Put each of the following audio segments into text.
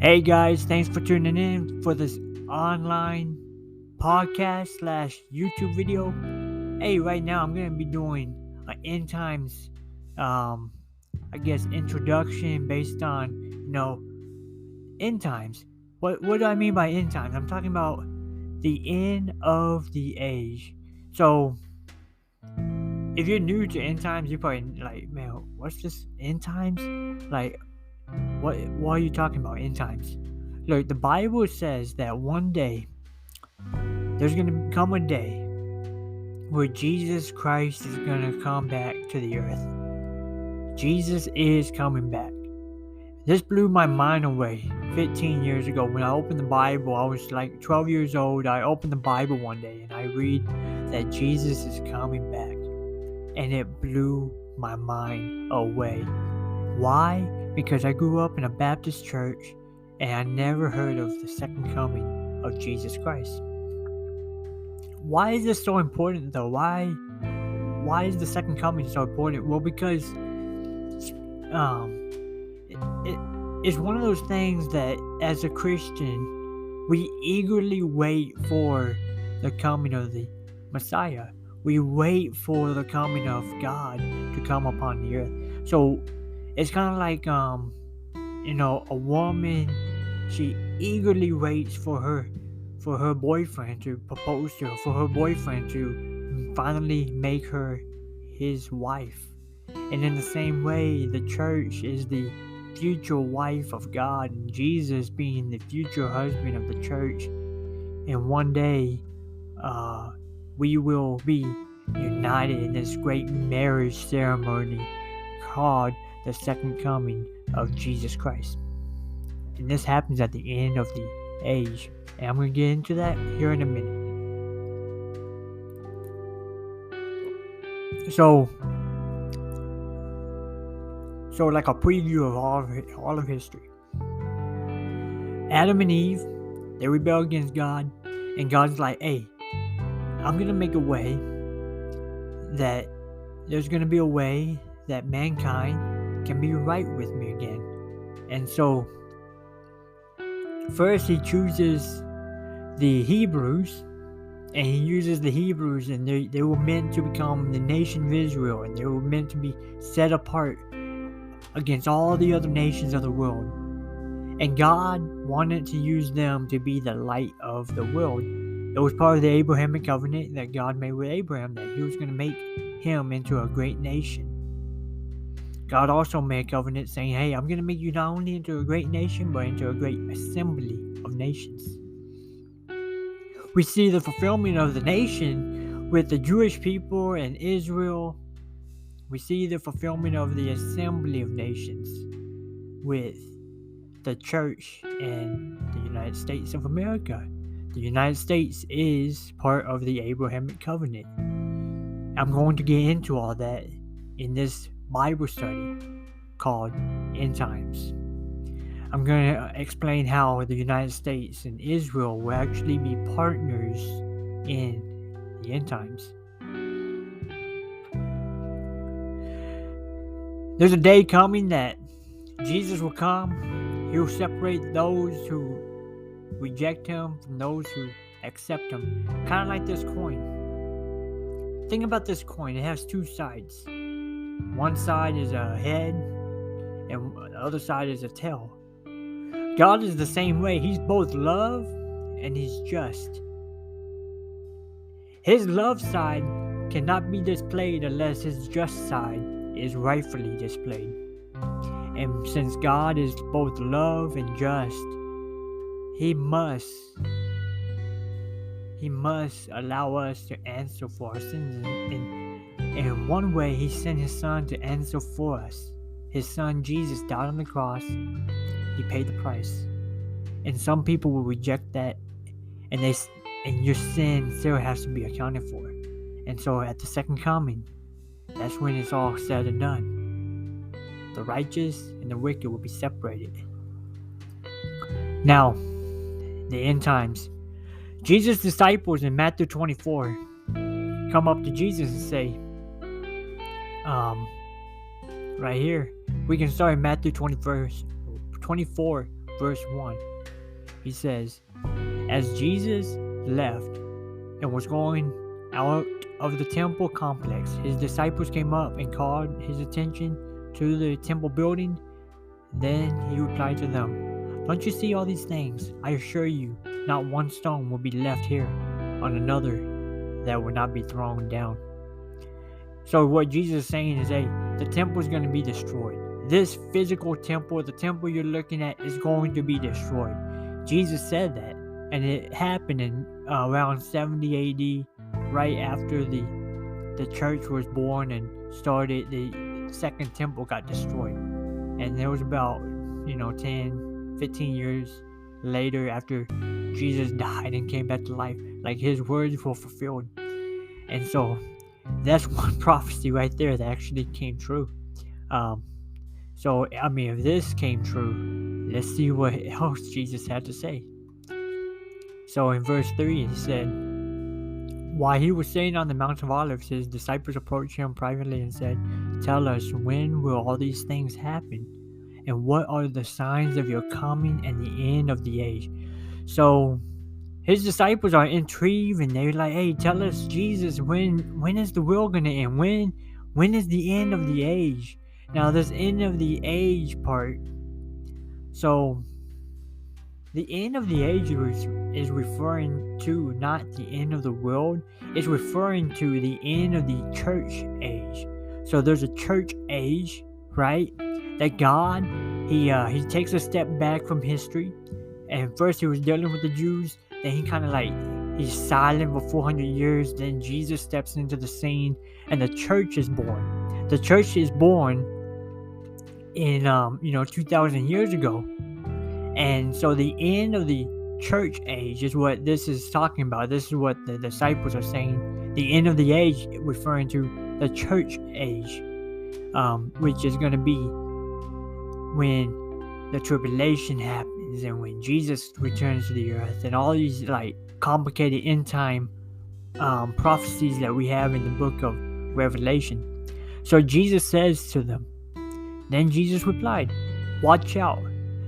Hey guys, thanks for tuning in for this online podcast slash YouTube video. Hey, right now I'm gonna be doing an end times, um, introduction based on end times. What do I mean by end times? I'm talking about the end of the age. So if you're new to end times, you're probably like, man, what's this end times? Like, what are you talking about end times? Look, the Bible says that one day there's going to come a day where Jesus Christ is going to come back to the earth. Jesus is coming back. This blew my mind away 15 years ago when I opened the Bible. I was like 12 years old. I opened the Bible one day and I read that Jesus is coming back. And it blew my mind away. Why? Because I grew up in a Baptist church and I never heard of the second coming of Jesus Christ. Why is this so important though? Why is the second coming so important? Well, because it's one of those things that as a Christian we eagerly wait for the coming of the Messiah. We wait for the coming of God to come upon the earth. So it's kind of like a woman, she eagerly waits for her boyfriend to propose to her, for her boyfriend to finally make her his wife. And in the same way, the church is the future wife of God, and Jesus being the future husband of the church. And one day, we will be united in this great marriage ceremony called the second coming of Jesus Christ. And this happens at the end of the age. And I'm going to get into that here in a minute. So like a preview of all of history. Adam and Eve, they rebel against God. And God's like, hey, I'm going to make a way that there's going to be a way that mankind can be right with me again. And so first he chooses the Hebrews, and he uses the Hebrews, and they were meant to become the nation of Israel, and they were meant to be set apart against all the other nations of the world. And God wanted to use them to be the light of the world. It was part of the Abrahamic covenant that God made with Abraham, that he was going to make him into a great nation. God also made a covenant saying, hey, I'm going to make you not only into a great nation, but into a great assembly of nations. We see the fulfillment of the nation with the Jewish people and Israel. We see the fulfillment of the assembly of nations with the church and the United States of America. The United States is part of the Abrahamic covenant. I'm going to get into all that in this Bible study called End Times. I'm going to explain how the United States and Israel will actually be partners in the end times. There's a day coming that Jesus will come. He will separate those who reject him from those who accept him. Kind of like this coin. Think about this coin. It has two sides. One side is a head, and the other side is a tail. God is the same way. He's both love and he's just. His love side cannot be displayed unless his just side is rightfully displayed. And since God is both love and just, He must allow us to answer for our sins. And in one way, He sent His Son to answer for us. His Son, Jesus, died on the cross. He paid the price. And some people will reject that, and your sin still has to be accounted for. And so at the second coming, that's when it's all said and done. The righteous and the wicked will be separated. Now, the end times. Jesus' disciples in Matthew 24 come up to Jesus and say, right here, we can start in Matthew 24, verse 1. He says, as Jesus left and was going out of the temple complex, his disciples came up and called his attention to the temple building. Then he replied to them, don't you see all these things? I assure you, not one stone will be left here on another that will not be thrown down. So what Jesus is saying is, hey, the temple is going to be destroyed. This physical temple, the temple you're looking at, is going to be destroyed. Jesus said that, and it happened in around 70 AD, right after the church was born and started. The second temple got destroyed, and there was about 10, 15 years later, after Jesus died and came back to life, like his words were fulfilled. And so that's one prophecy right there that actually came true. So I mean, if this came true, let's see what else Jesus had to say. So in verse 3, he said, while he was sitting on the Mount of Olives, his disciples approached him privately and said, tell us, when will all these things happen? And what are the signs of your coming and the end of the age? So his disciples are intrigued, and they're like, hey, tell us, Jesus, when is the world going to end? When is the end of the age? Now, this end of the age part, so the end of the age is referring to not the end of the world. It's referring to the end of the church age. So there's a church age, right? That God, he takes a step back from history. And first he was dealing with the Jews. Then he kind of he's silent for 400 years. Then Jesus steps into the scene and the church is born. The church is born in 2,000 years ago. And so the end of the church age is what this is talking about. This is what the disciples are saying. The end of the age, referring to the church age, which is going to be when the tribulation happens and when Jesus returns to the earth, and all these complicated end time prophecies that we have in the book of Revelation. So Jesus says to them, then Jesus replied, watch out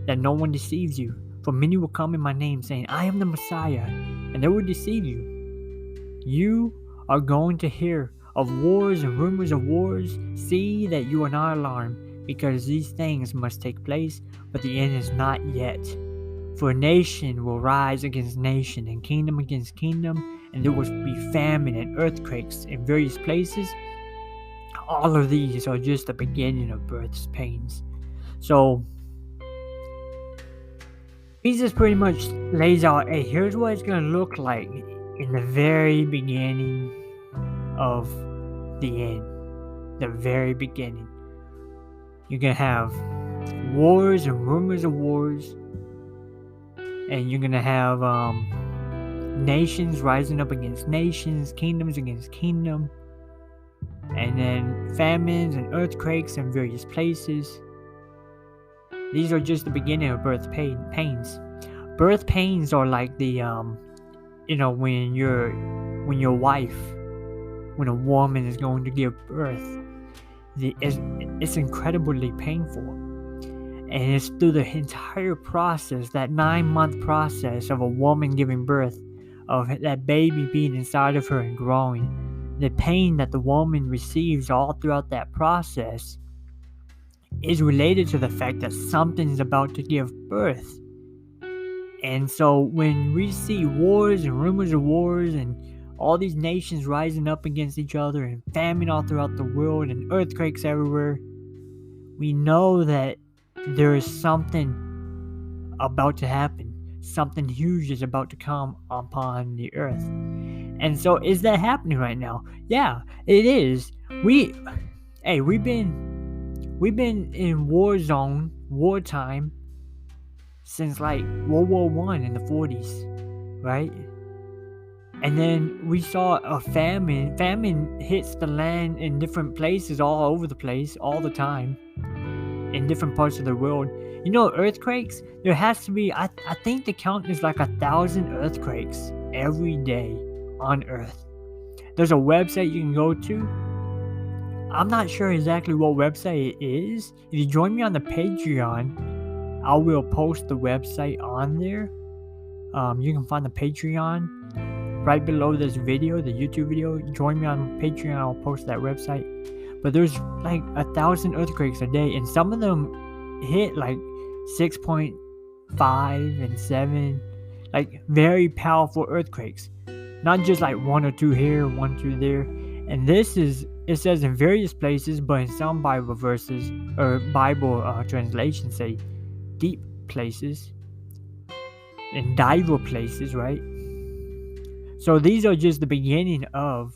that no one deceives you, for many will come in my name saying, I am the Messiah, and they will deceive you. You are going to hear of wars and rumors of wars. See that you are not alarmed, because these things must take place, but the end is not yet. For nation will rise against nation, and kingdom against kingdom, and there will be famine and earthquakes in various places. All of these are just the beginning of birth's pains. So Jesus pretty much lays out, hey, here's what it's going to look like in the very beginning of the end. The very beginning. You're going to have wars and rumors of wars. And you're going to have nations rising up against nations, kingdoms against kingdom. And then famines and earthquakes in various places. These are just the beginning of birth pains. Birth pains are like the, when a woman is going to give birth, it's incredibly painful. And it's through the entire process, that 9-month process of a woman giving birth, of that baby being inside of her and growing, the pain that the woman receives all throughout that process is related to the fact that something's about to give birth. And so when we see wars and rumors of wars and all these nations rising up against each other and famine all throughout the world and earthquakes everywhere, we know that there is something about to happen. Something huge is about to come upon the earth. And so is that happening right now? Yeah, it is. We've been in wartime since World War I in the 40s, right? And then we saw a famine. Famine hits the land in different places all over the place, all the time, in different parts of the world. Earthquakes, there has to be, I think the count is 1,000 earthquakes every day on Earth. There's a website you can go to. I'm not sure exactly what website it is. If you join me on the Patreon, I will post the website on there. You can find the Patreon right below this video, the YouTube video. Join me on Patreon. I'll post that website. But there's like 1,000 earthquakes a day, and some of them hit like 6.5 and 7, like very powerful earthquakes. Not just like 1 or 2 here, 1 or 2 there. And this is, it says in various places, but in some Bible verses or Bible translations say deep places and diver places, right? So these are just the beginning of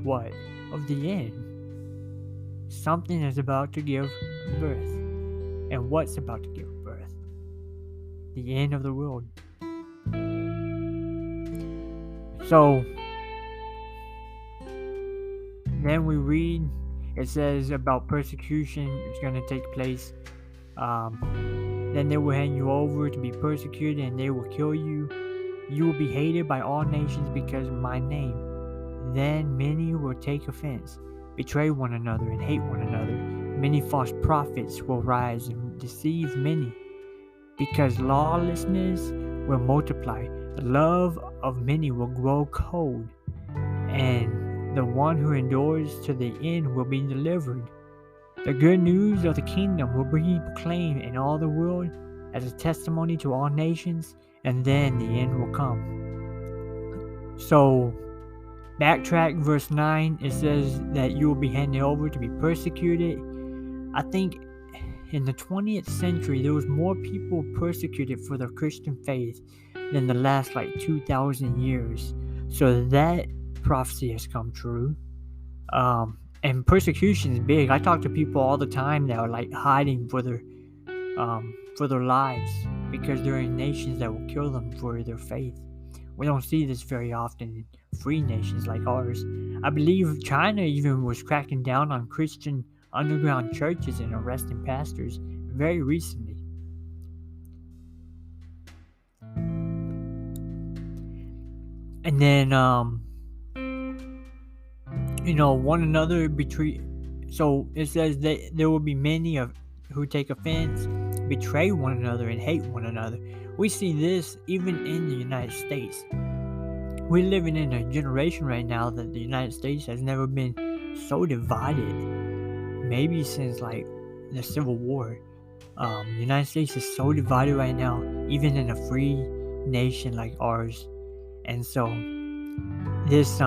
what? Of the end. Something is about to give birth. And what's about to give birth? The end of the world. So then we read, it says about persecution is going to take place. Then they will hand you over to be persecuted, and they will kill you. You will be hated by all nations because of my name. Then many will take offense, betray one another, and hate one another. Many false prophets will rise and deceive many, because lawlessness will multiply. The love of many will grow cold, and the one who endures to the end will be delivered. The good news of the kingdom will be proclaimed in all the world as a testimony to all nations, and then the end will come. So, backtrack verse 9, it says that you will be handed over to be persecuted. I think in the 20th century, there was more people persecuted for their Christian faith than the last like 2,000 years. So that prophecy has come true. And persecution is big. I talk to people all the time that are like hiding for their lives because they're in nations that will kill them for their faith. We don't see this very often in free nations like ours. I believe China even was cracking down on Christian underground churches and arresting pastors very recently. And then, one another betray. So it says that there will be many who take offense, betray one another, and hate one another. We see this even in the United States. We're living in a generation right now that the United States has never been so divided. Maybe since like the Civil War. The United States is so divided right now, even in a free nation like ours. And so this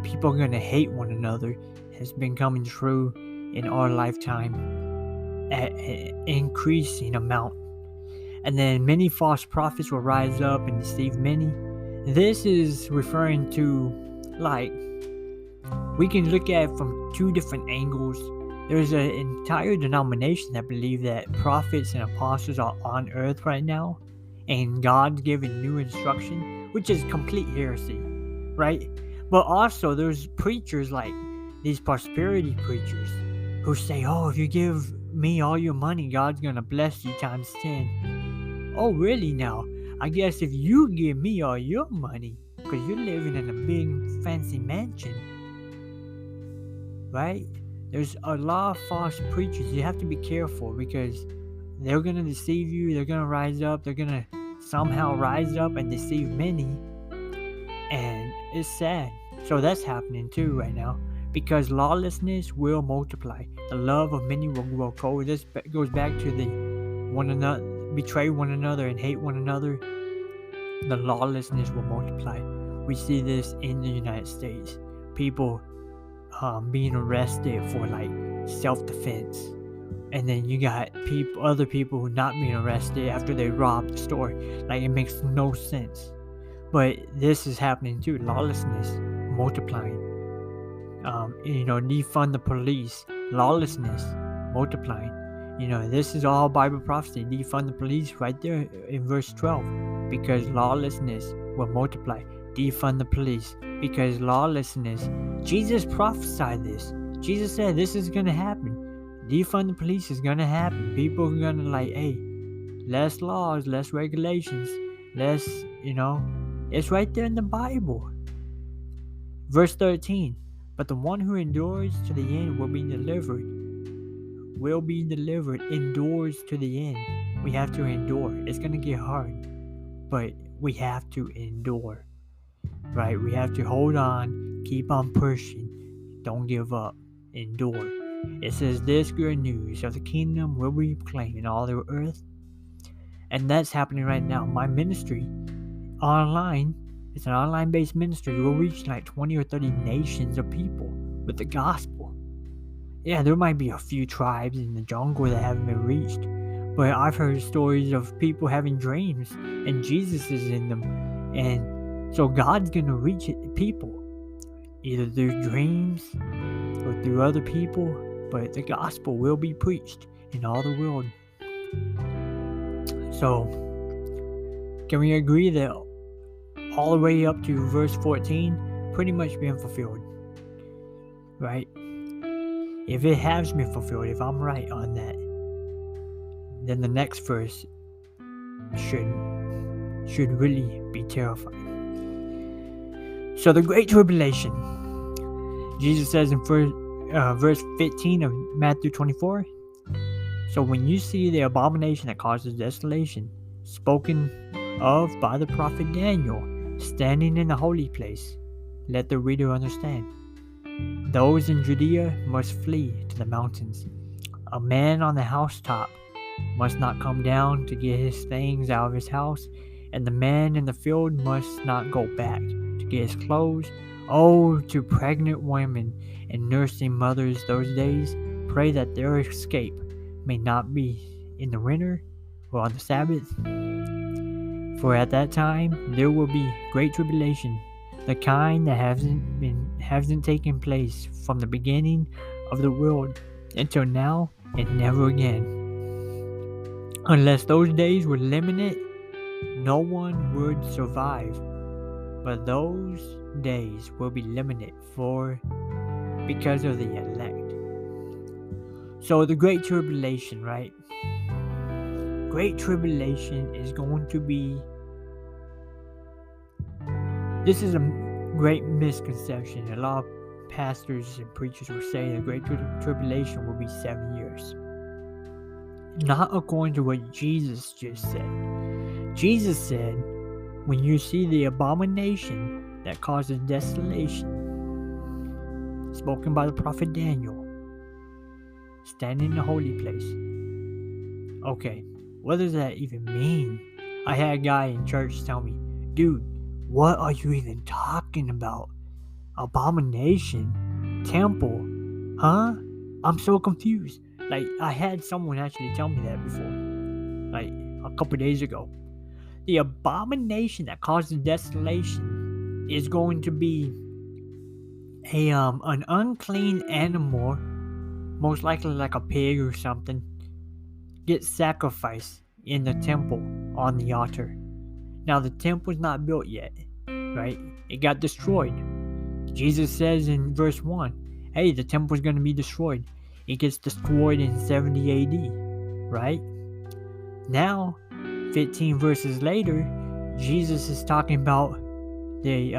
people are gonna hate one another has been coming true in our lifetime at an increasing amount. And then many false prophets will rise up and deceive many. This is referring to, like, we can look at it from 2 different angles. There's an entire denomination that believe that prophets and apostles are on earth right now, and God's giving new instruction, which is complete heresy, right? But also there's preachers like these prosperity preachers who say, oh, if you give me all your money, God's gonna bless you times 10. Oh, really now? I guess if you give me all your money, because you're living in a big fancy mansion, right? There's a lot of false preachers. You have to be careful because they're going to deceive you. They're going to rise up. They're going to somehow rise up and deceive many. And it's sad. So that's happening too right now because lawlessness will multiply. The love of many will grow cold. This goes back to the one another, betray one another and hate one another. The lawlessness will multiply. We see this in the United States. People being arrested for like self-defense, and then you got other people who not being arrested after they robbed the store. Like, it makes no sense. But this is happening too. Lawlessness multiplying. Defund the police. Lawlessness multiplying. This is all Bible prophecy. Defund the police right there in verse 12, because lawlessness will multiply. Defund the police because lawlessness. Jesus prophesied this. Jesus said this is going to happen. Defund the police is going to happen. People are going to hey, less laws, less regulations, less, it's right there in the Bible. Verse 13, but the one who endures to the end will be delivered. will be delivered, endures to the end. We have to endure. It's going to get hard, but we have to endure, right? We have to hold on, keep on pushing, don't give up, endure. It says this good news of the kingdom will be proclaimed in all the earth, and that's happening right now. My ministry online, it's an online based ministry. We'll reach like 20 or 30 nations of people with the gospel. Yeah, there might be a few tribes in the jungle that haven't been reached, but I've heard stories of people having dreams and Jesus is in them. And so God's going to reach people either through dreams or through other people, but the gospel will be preached in all the world. So can we agree that all the way up to verse 14 pretty much been fulfilled, right? If it has been fulfilled, if I'm right on that, then the next verse should really be terrifying. So the Great Tribulation, Jesus says in verse 15 of Matthew 24, so when you see the abomination that causes desolation, spoken of by the prophet Daniel, standing in the holy place, let the reader understand. Those in Judea must flee to the mountains. A man on the housetop must not come down to get his things out of his house, and the man in the field must not go back to get his clothes. Oh, to pregnant women and nursing mothers those days, pray that their escape may not be in the winter or on the Sabbath. For at that time there will be great tribulation, the kind that hasn't taken place from the beginning of the world until now and never again. Unless those days were limited, no one would survive. But those days will be limited because of the elect. So the Great Tribulation, right? Great Tribulation is going to be... This is a great misconception. A lot of pastors and preachers will say the Great Tribulation will be 7 years. Not according to what Jesus just said. Jesus said, when you see the abomination that causes desolation, spoken by the prophet Daniel, standing in the holy place. Okay, what does that even mean? I had a guy in church tell me, dude, what are you even talking about? Abomination? Temple? Huh? I'm so confused. Like, I had someone actually tell me that before. Like, a couple days ago. The abomination that causes desolation is going to be an unclean animal, most likely like a pig or something, gets sacrificed in the temple on the altar. Now the temple's not built yet, right? It got destroyed. Jesus says in verse 1, hey, the temple's going to be destroyed. It gets destroyed in 70 AD, right? Now, 15 verses later, Jesus is talking about the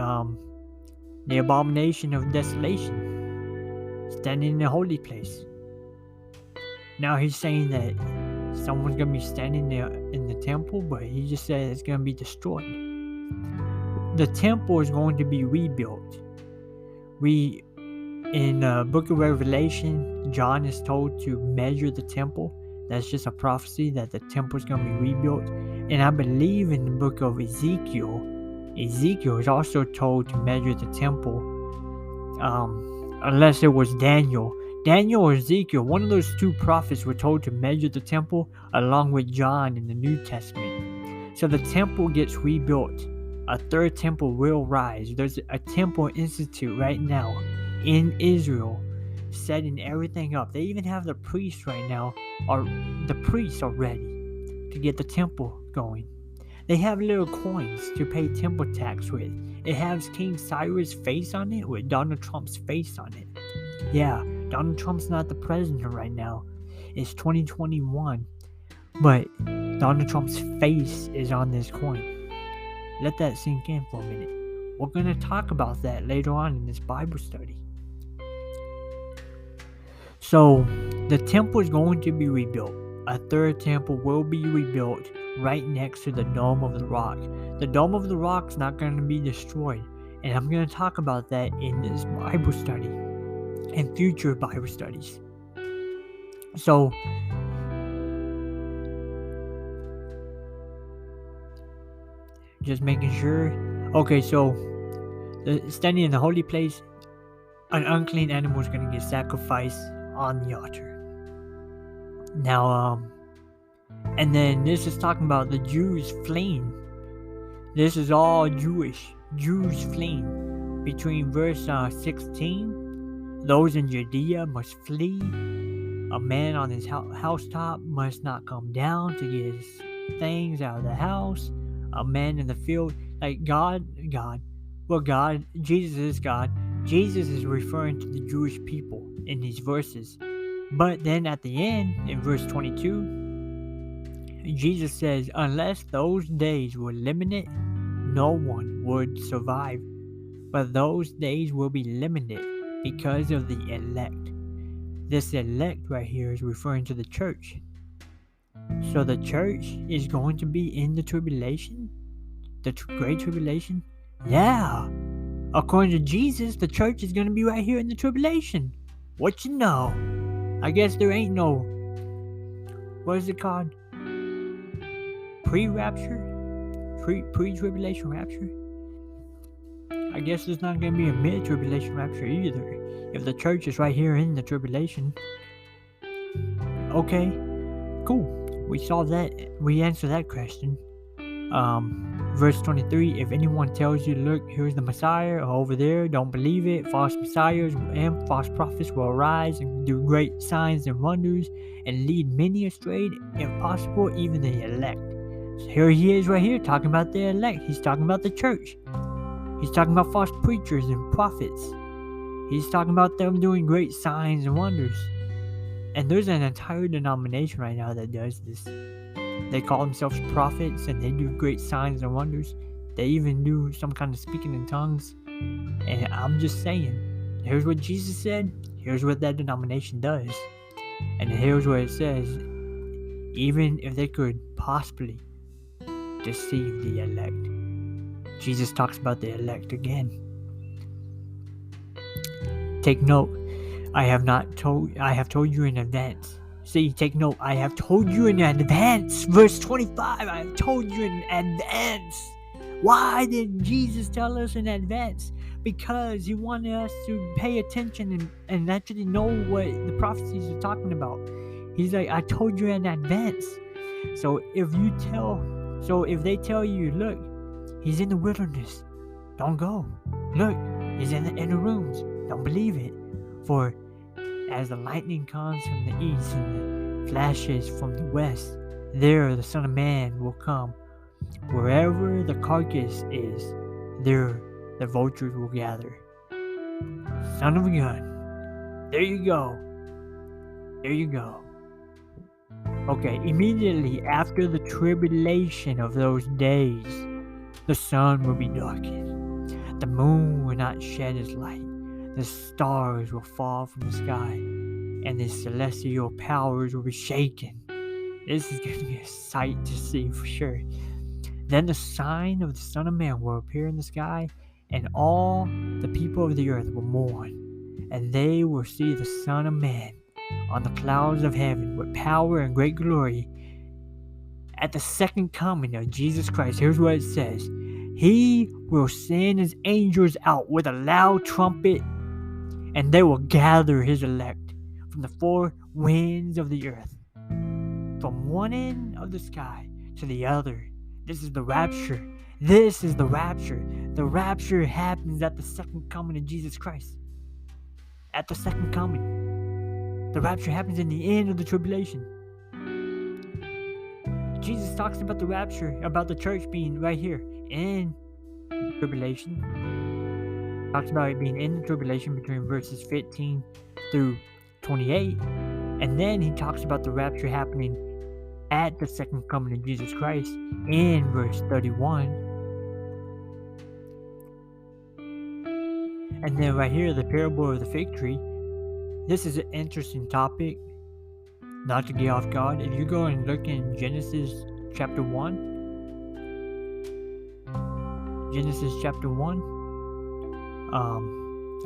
abomination of desolation, standing in the holy place. Now he's saying that someone's going to be standing there in the temple, but he just said it's going to be destroyed. The temple is going to be rebuilt. In the book of Revelation, John is told to measure the temple. That's just a prophecy that the temple is going to be rebuilt. And I believe in the book of Ezekiel is also told to measure the temple, unless it was Daniel. Daniel or Ezekiel, one of those two prophets were told to measure the temple along with John in the New Testament. So the temple gets rebuilt. A third temple will rise. There's a temple institute right now in Israel setting everything up. They even have the priests right now. The priests are ready to get the temple going. They have little coins to pay temple tax with. It has King Cyrus' face on it with Donald Trump's face on it. Yeah, Donald Trump's not the president right now. It's 2021. But Donald Trump's face is on this coin. Let that sink in for a minute. We're going to talk about that later on in this Bible study. So, The temple is going to be rebuilt. A third temple will be rebuilt right next to the Dome of the Rock. The Dome of the Rock is not going to be destroyed. And I'm going to talk about that in this Bible study and future Bible studies. So, just making sure. Okay, so standing in the holy place, an unclean animal is going to get sacrificed on the altar. Now, and then this is talking about the Jews fleeing. This is all Jews fleeing. Between verse 16, those in Judea must flee. A man on his housetop must not come down to get his things out of the house. A man in the field, like Jesus is God. Jesus is referring to the Jewish people in these verses. But then at the end, in verse 22, Jesus says, unless those days were limited, no one would survive. But those days will be limited because of the elect. This elect right here is referring to the church. So the church is going to be in the tribulation? The great tribulation? Yeah. According to Jesus, the church is going to be right here in the tribulation. What you know? I guess there ain't no, what is it called? Pre-rapture? Pre-tribulation rapture? I guess there's not going to be a mid-tribulation rapture either. If the church is right here in the tribulation. Okay, cool. We solved that. We answered that question. Verse 23, if anyone tells you, look, here's the Messiah, or over there, don't believe it. False messiahs and false prophets will arise and do great signs and wonders and lead many astray, if possible, even the elect. So here he is right here talking about the elect. He's talking about the church. He's talking about false preachers and prophets. He's talking about them doing great signs and wonders. And there's an entire denomination right now that does this. They call themselves prophets and they do great signs and wonders. They even do some kind of speaking in tongues. And I'm just saying, here's what Jesus said. Here's what that denomination does. And here's what it says. Even if they could possibly deceive the elect. Jesus talks about the elect again. Take note, I have told you in advance. See, take note, I have told you in advance. Verse 25, I have told you in advance. Why did Jesus tell us in advance? Because he wanted us to pay attention and actually know what the prophecies are talking about. He's like, I told you in advance. So if they tell you, look, he's in the wilderness, don't go. Look, he's in the inner rooms, don't believe it. For as the lightning comes from the east and the flashes from the west, there the Son of Man will come. Wherever the carcass is, there the vultures will gather. Son of a gun. There you go. There you go. Okay, immediately after the tribulation of those days, the sun will be darkened. The moon will not shed its light. The stars will fall from the sky, and the celestial powers will be shaken. This is going to be a sight to see for sure. Then the sign of the Son of Man will appear in the sky, and all the people of the earth will mourn, and they will see the Son of Man on the clouds of heaven with power and great glory. At the second coming of Jesus Christ, here's what it says. He will send his angels out with a loud trumpet, and they will gather his elect from the four winds of the earth, from one end of the sky to the other. This is the rapture. This is the rapture. The rapture happens at the second coming of Jesus Christ. At the second coming. The rapture happens in the end of the tribulation. Jesus talks about the rapture, about the church being right here in the tribulation. Talks about it being in the tribulation between verses 15 through 28. And then he talks about the rapture happening at the second coming of Jesus Christ in verse 31. And then right here, the parable of the fig tree. This is an interesting topic. not to get off guard, if you go and look in Genesis chapter 1,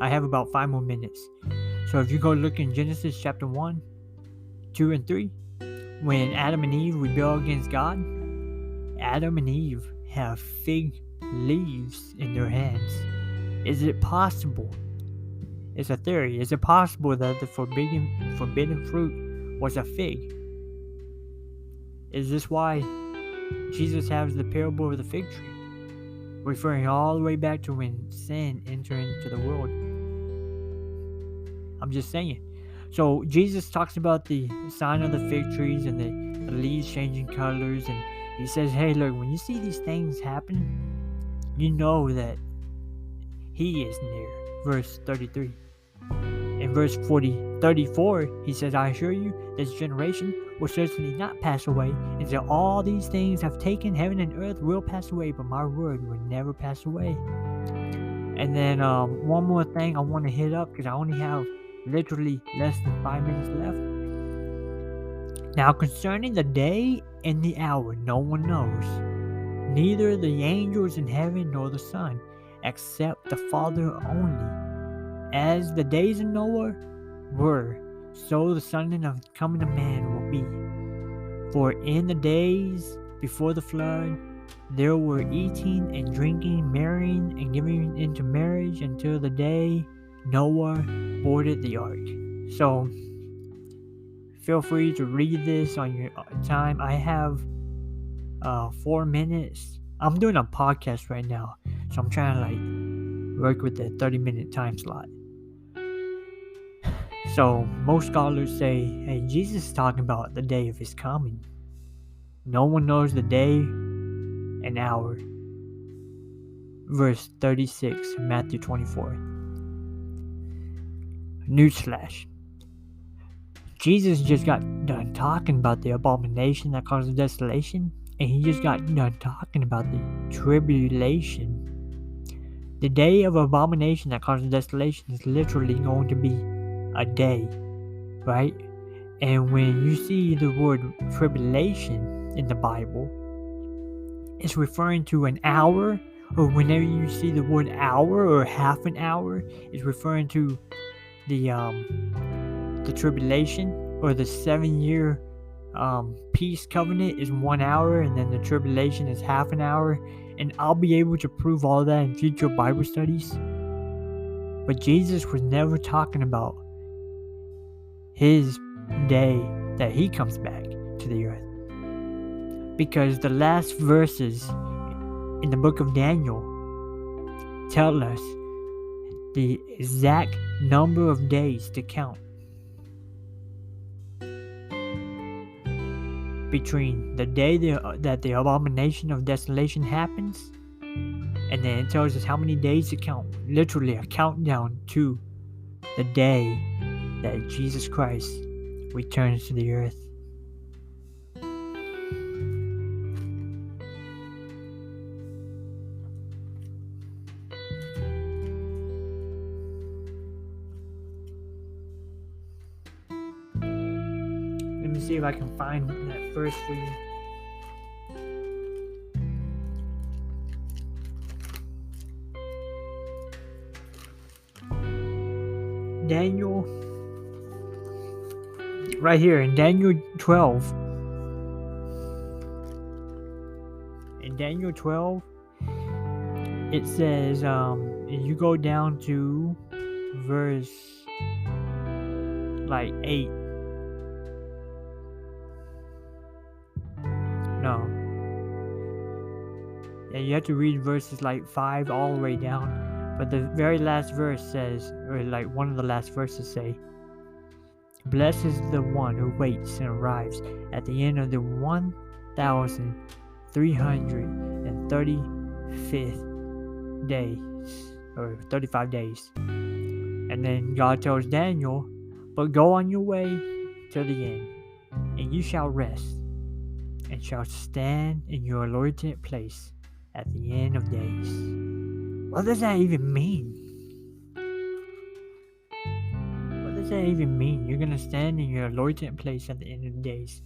I have about 5 more minutes. So if you go look in Genesis chapter 1, 2, and 3, when Adam and Eve rebel against God, Adam and Eve have fig leaves in their hands. Is it possible? It's a theory. Is it possible that the forbidden fruit was a fig? Is this why Jesus has the parable of the fig tree, referring all the way back to when sin entered into the world? I'm just saying. So Jesus talks about the sign of the fig trees and the leaves changing colors, and he says, hey, look, when you see these things happen, you know that he is near. Verse 33. In verse 34, he says, I assure you, this generation will certainly not pass away until all these things have taken. Heaven and earth will pass away, but my word will never pass away. And then one more thing I want to hit up, because I only have literally less than 5 minutes left. Now concerning the day and the hour, no one knows, neither the angels in heaven nor the Son, except the Father only. As the days of Noah were, so the Son of the coming of Man will be. For in the days before the flood, there were eating and drinking, marrying and giving into marriage until the day Noah boarded the ark. So, feel free to read this on your time. I have 4 minutes. I'm doing a podcast right now, so I'm trying to work with the 30-minute time slot. So, most scholars say, hey, Jesus is talking about the day of his coming. No one knows the day and hour. Verse 36, Matthew 24. Newsflash. Jesus just got done talking about the abomination that causes desolation, and he just got done talking about the tribulation. The day of abomination that causes desolation is literally going to be a day, right? And when you see the word tribulation in the Bible, it's referring to an hour, or whenever you see the word hour or half an hour, it's referring to the tribulation, or the 7-year peace covenant is 1 hour, and then the tribulation is half an hour. And I'll be able to prove all that in future Bible studies. But Jesus was never talking about his day that he comes back to the earth, because the last verses in the book of Daniel tell us the exact number of days to count between the day that the abomination of desolation happens, and then it tells us how many days to count. Literally a countdown to the day that Jesus Christ returns to the earth. Let me see if I can find that verse for you. Daniel, right here in Daniel 12. In Daniel 12, it says, you go down to verse 8. No. Yeah, you have to read verses 5 all the way down. But the very last verse says, or one of the last verses say, blessed is the one who waits and arrives at the end of the 1335th day, or 35 days. And then God tells Daniel, but go on your way to the end, and you shall rest, and shall stand in your allotted place at the end of days. What does that even mean? What does that even mean? You're gonna stand in your loitering place at the end of the days.